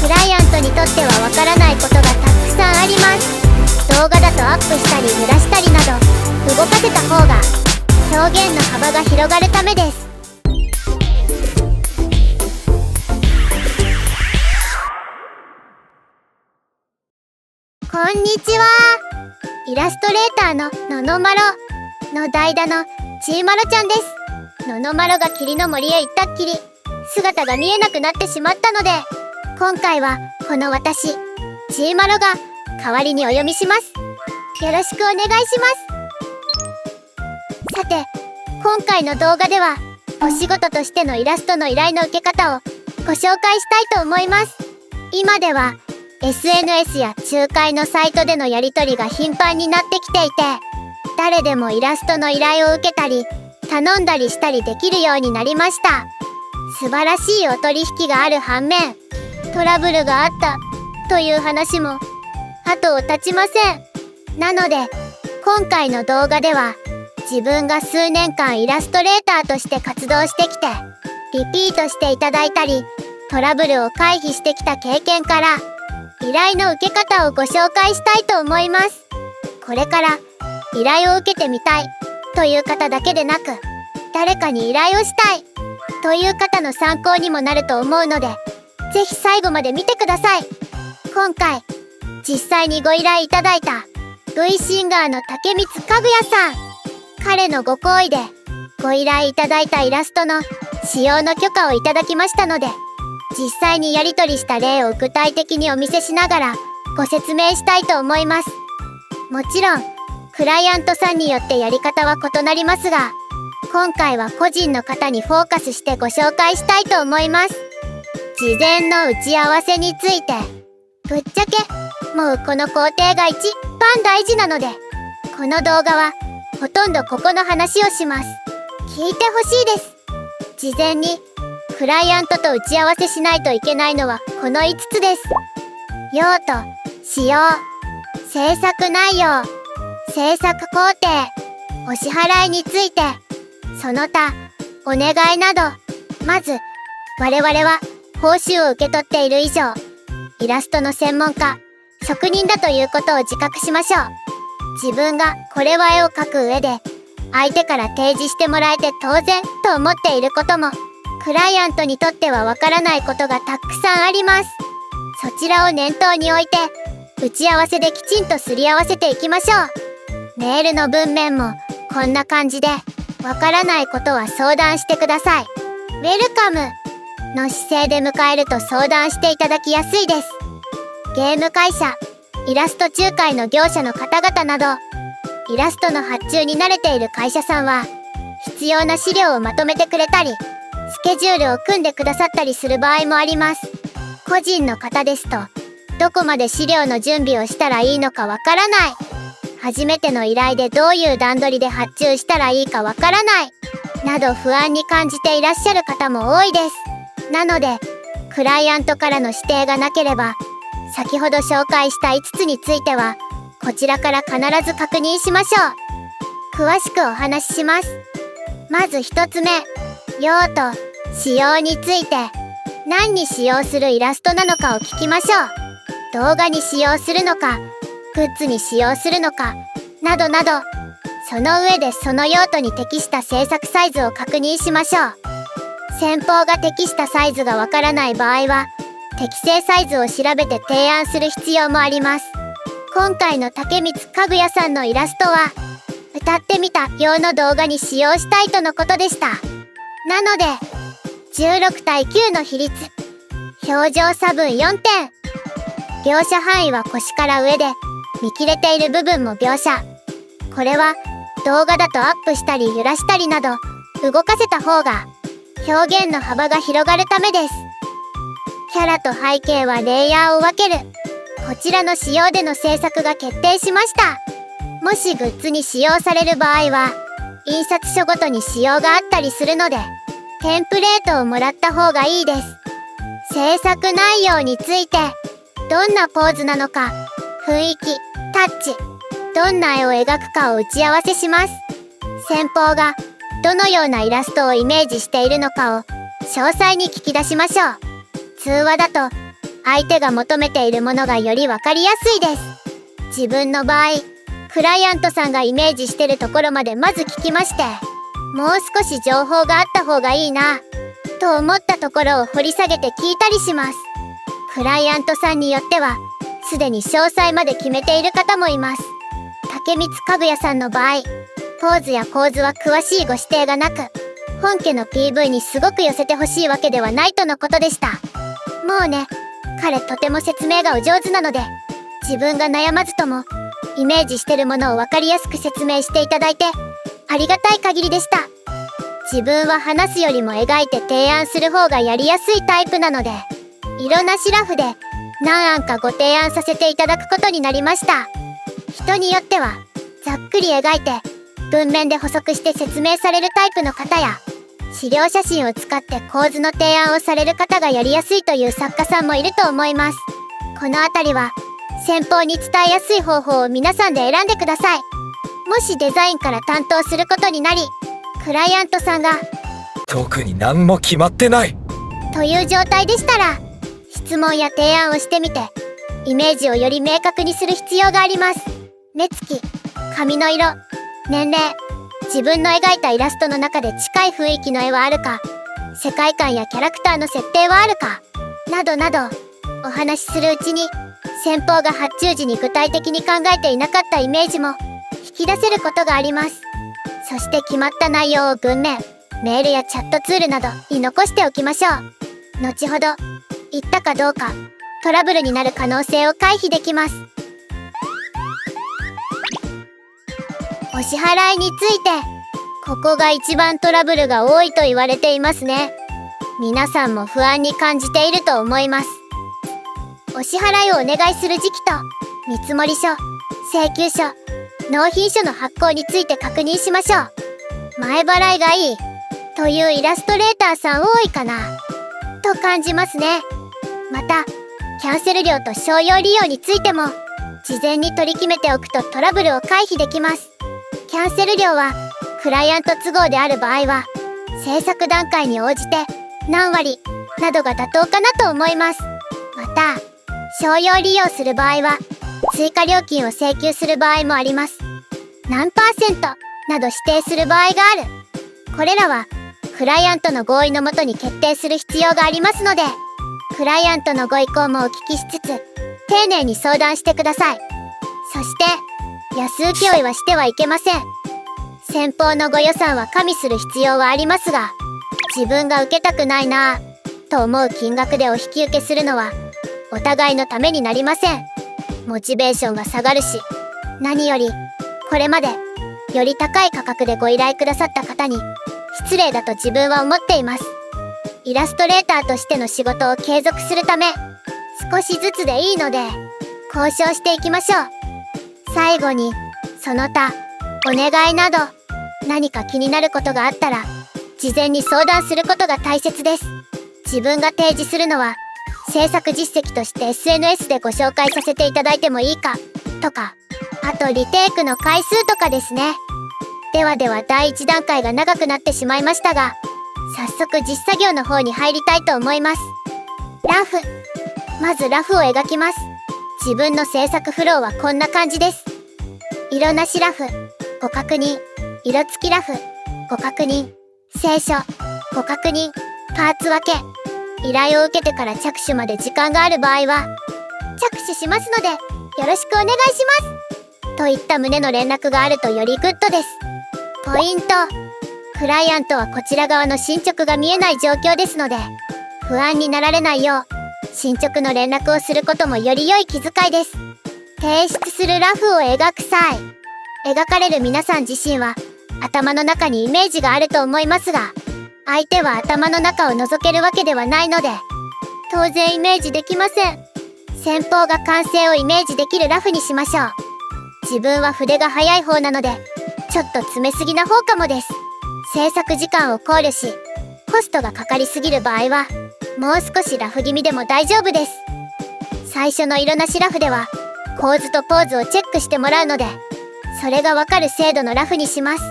クライアントにとってはわからないことがたくさんあります。動画だとアップしたり濡らしたりなど動かせた方が表現の幅が広がるためです。こんにちは。イラストレーターのののまろの代打のちーまろちゃんです。ののまろが霧の森へ行ったっきり姿が見えなくなってしまったので、今回はこの私ちーまろが代わりにお読みします。よろしくお願いします。さて、今回の動画ではお仕事としてのイラストの依頼の受け方をご紹介したいと思います。今では SNS や仲介のサイトでのやり取りが頻繁になってきていて、誰でもイラストの依頼を受けたり頼んだりしたりできるようになりました。素晴らしいお取引がある反面、トラブルがあったという話も後を絶ちません。なので今回の動画では自分が数年間イラストレーターとして活動してきてリピートしていただいたりトラブルを回避してきた経験から依頼の受け方をご紹介したいと思います。これから依頼を受けてみたいという方だけでなく、誰かに依頼をしたいという方の参考にもなると思うので、ぜひ最後まで見てください。今回実際にご依頼いただいた V シンガーの竹光かぐやさん、彼のご好意でご依頼いただいたイラストの使用の許可をいただきましたので、実際にやり取りした例を具体的にお見せしながらご説明したいと思います。もちろんクライアントさんによってやり方は異なりますが、今回は個人の方にフォーカスしてご紹介したいと思います。事前の打ち合わせについて、ぶっちゃけもうこの工程が一番大事なので、この動画はほとんどここの話をします。聞いてほしいです。事前にクライアントと打ち合わせしないといけないのはこの5つです。用途、仕様、制作内容、制作工程、お支払いについて、その他お願いなど。まず我々は報酬を受け取っている以上、イラストの専門家、職人だということを自覚しましょう。自分がこれは絵を描く上で相手から提示してもらえて当然と思っていることも、クライアントにとってはわからないことがたくさんあります。そちらを念頭に置いて打ち合わせできちんとすり合わせていきましょう。メールの文面もこんな感じで、わからないことは相談してください。ウェルカムの姿勢で迎えると相談していただきやすいです。ゲーム会社、イラスト仲介の業者の方々など、イラストの発注に慣れている会社さんは必要な資料をまとめてくれたり、スケジュールを組んでくださったりする場合もあります。個人の方ですと、どこまで資料の準備をしたらいいのかわからない。初めての依頼でどういう段取りで発注したらいいかわからない。など不安に感じていらっしゃる方も多いです。なので、クライアントからの指定がなければ、先ほど紹介した5つについては、こちらから必ず確認しましょう。詳しくお話しします。まず1つ目、用途、仕様について、何に使用するイラストなのかを聞きましょう。動画に使用するのか、グッズに使用するのか、などなど、その上でその用途に適した制作サイズを確認しましょう。先方が適したサイズがわからない場合は、適正サイズを調べて提案する必要もあります。今回の竹光かぐやさんのイラストは、歌ってみた用の動画に使用したいとのことでした。なので、16対9の比率、表情差分4点、描写範囲は腰から上で、見切れている部分も描写。これは動画だとアップしたり揺らしたりなど動かせた方が表現の幅が広がるためです。キャラと背景はレイヤーを分ける。こちらの仕様での制作が決定しました。もしグッズに使用される場合は印刷所ごとに仕様があったりするので、テンプレートをもらった方がいいです。制作内容について、どんなポーズなのか、雰囲気、タッチ、どんな絵を描くかを打ち合わせします。先方がどのようなイラストをイメージしているのかを詳細に聞き出しましょう。通話だと相手が求めているものがより分かりやすいです。自分の場合、クライアントさんがイメージしてるところまでまず聞きまして、もう少し情報があった方がいいなと思ったところを掘り下げて聞いたりします。クライアントさんによってはすでに詳細まで決めている方もいます。竹光かぐやさんの場合、ポーズや構図は詳しいご指定がなく、本家の PV にすごく寄せてほしいわけではないとのことでした。もうね、彼とても説明がお上手なので、自分が悩まずともイメージしてるものを分かりやすく説明していただいてありがたい限りでした。自分は話すよりも描いて提案する方がやりやすいタイプなので、色なしラフで何案かご提案させていただくことになりました。人によってはざっくり描いて文面で補足して説明されるタイプの方や、資料写真を使って構図の提案をされる方がやりやすいという作家さんもいると思います。このあたりは先方に伝えやすい方法を皆さんで選んでください。もしデザインから担当することになり、クライアントさんが特に何も決まってないという状態でしたら、質問や提案をしてみてイメージをより明確にする必要があります。目つき、髪の色、年齢、自分の描いたイラストの中で近い雰囲気の絵はあるか、世界観やキャラクターの設定はあるか、などなどお話しするうちに、先方が発注時に具体的に考えていなかったイメージも引き出せることがあります。そして決まった内容を文面、メールやチャットツールなどに残しておきましょう。後ほど言ったかどうかトラブルになる可能性を回避できます。お支払いについて、ここが一番トラブルが多いと言われていますね。皆さんも不安に感じていると思います。お支払いをお願いする時期と見積書、請求書、納品書の発行について確認しましょう。前払いがいいというイラストレーターさん多いかなと感じますね。またキャンセル料と商用利用についても事前に取り決めておくとトラブルを回避できます。キャンセル料はクライアント都合である場合は制作段階に応じて何割などが妥当かなと思います。また商用利用する場合は追加料金を請求する場合もあります。何パーセントなど指定する場合がある。これらはクライアントの合意のもとに決定する必要がありますので、クライアントのご意向もお聞きしつつ丁寧に相談してください。そして安請負はしてはいけません。先方のご予算は加味する必要はありますが、自分が受けたくないなぁと思う金額でお引き受けするのはお互いのためになりません。モチベーションが下がるし、何よりこれまでより高い価格でご依頼くださった方に失礼だと自分は思っています。イラストレーターとしての仕事を継続するため、少しずつでいいので交渉していきましょう。最後にその他お願いなど何か気になることがあったら事前に相談することが大切です。自分が提示するのは制作実績として SNS でご紹介させていただいてもいいかとか、あとリテイクの回数とかですね。では第1段階が長くなってしまいましたが、早速実作業の方に入りたいと思います。ラフ。まずラフを描きます。自分の制作フローはこんな感じです。色なしラフ、ご確認。色付きラフ、ご確認。清書、ご確認。パーツ分け。依頼を受けてから着手まで時間がある場合は着手しますのでよろしくお願いしますといった旨の連絡があるとよりグッドです。ポイント。クライアントはこちら側の進捗が見えない状況ですので、不安になられないよう進捗の連絡をすることもより良い気遣いです。提出するラフを描く際、描かれる皆さん自身は頭の中にイメージがあると思いますが、相手は頭の中を覗けるわけではないので当然イメージできません。先方が完成をイメージできるラフにしましょう。自分は筆が早い方なのでちょっと詰めすぎな方かもです。制作時間を考慮しコストがかかりすぎる場合はもう少しラフ気味でも大丈夫です。最初の色なしラフでは構図とポーズをチェックしてもらうので、それがわかる精度のラフにします。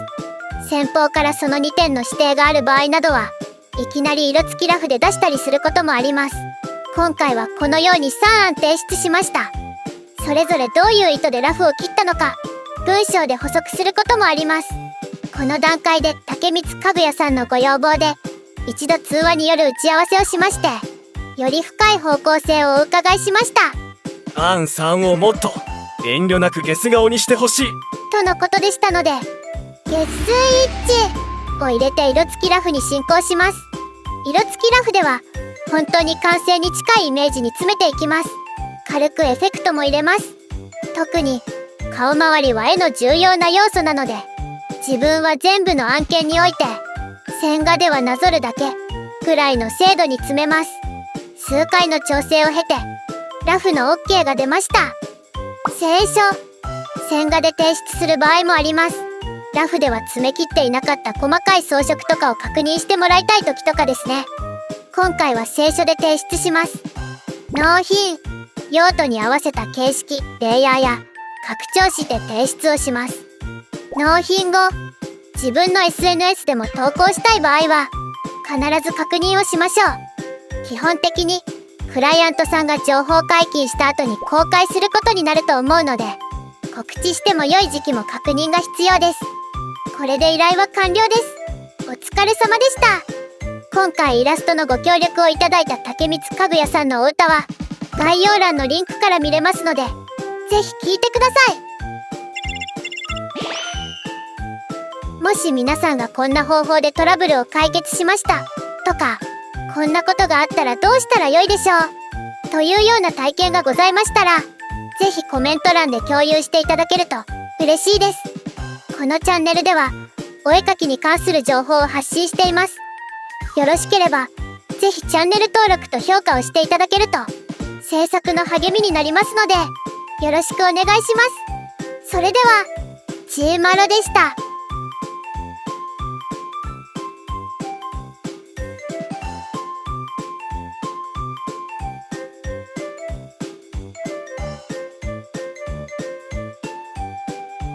先方からその2点の指定がある場合などはいきなり色付きラフで出したりすることもあります。今回はこのように3案提出しました。それぞれどういう意図でラフを切ったのか、文章で補足することもあります。この段階で竹光かぐやさんのご要望で、一度通話による打ち合わせをしまして、より深い方向性をお伺いしました。案3をもっと遠慮なくゲス顔にしてほしいとのことでしたので、ゲスイッチを入れて色付きラフに進行します。色付きラフでは本当に完成に近いイメージに詰めていきます。軽くエフェクトも入れます。特に顔周りは絵の重要な要素なので、自分は全部の案件において線画ではなぞるだけくらいの精度に詰めます。数回の調整を経てラフの OK が出ました。清書、線画で提出する場合もあります。ラフでは詰め切っていなかった細かい装飾とかを確認してもらいたい時とかですね。今回は清書で提出します。納品、用途に合わせた形式、レイヤーや拡張して提出をします。納品後、自分の SNS でも投稿したい場合は必ず確認をしましょう。基本的にクライアントさんが情報解禁した後に公開することになると思うので、告知しても良い時期も確認が必要です。これで依頼は完了です。お疲れ様でした。今回イラストのご協力をいただいた竹光かぐやさんのお歌は概要欄のリンクから見れますので、ぜひ聴いてください。もし皆さんがこんな方法でトラブルを解決しましたとか、こんなことがあったらどうしたらよいでしょうというような体験がございましたら、ぜひコメント欄で共有していただけると嬉しいです。このチャンネルではお絵描きに関する情報を発信しています。よろしければぜひチャンネル登録と評価をしていただけると制作の励みになりますので、よろしくお願いします。それでは、ちーまろでした。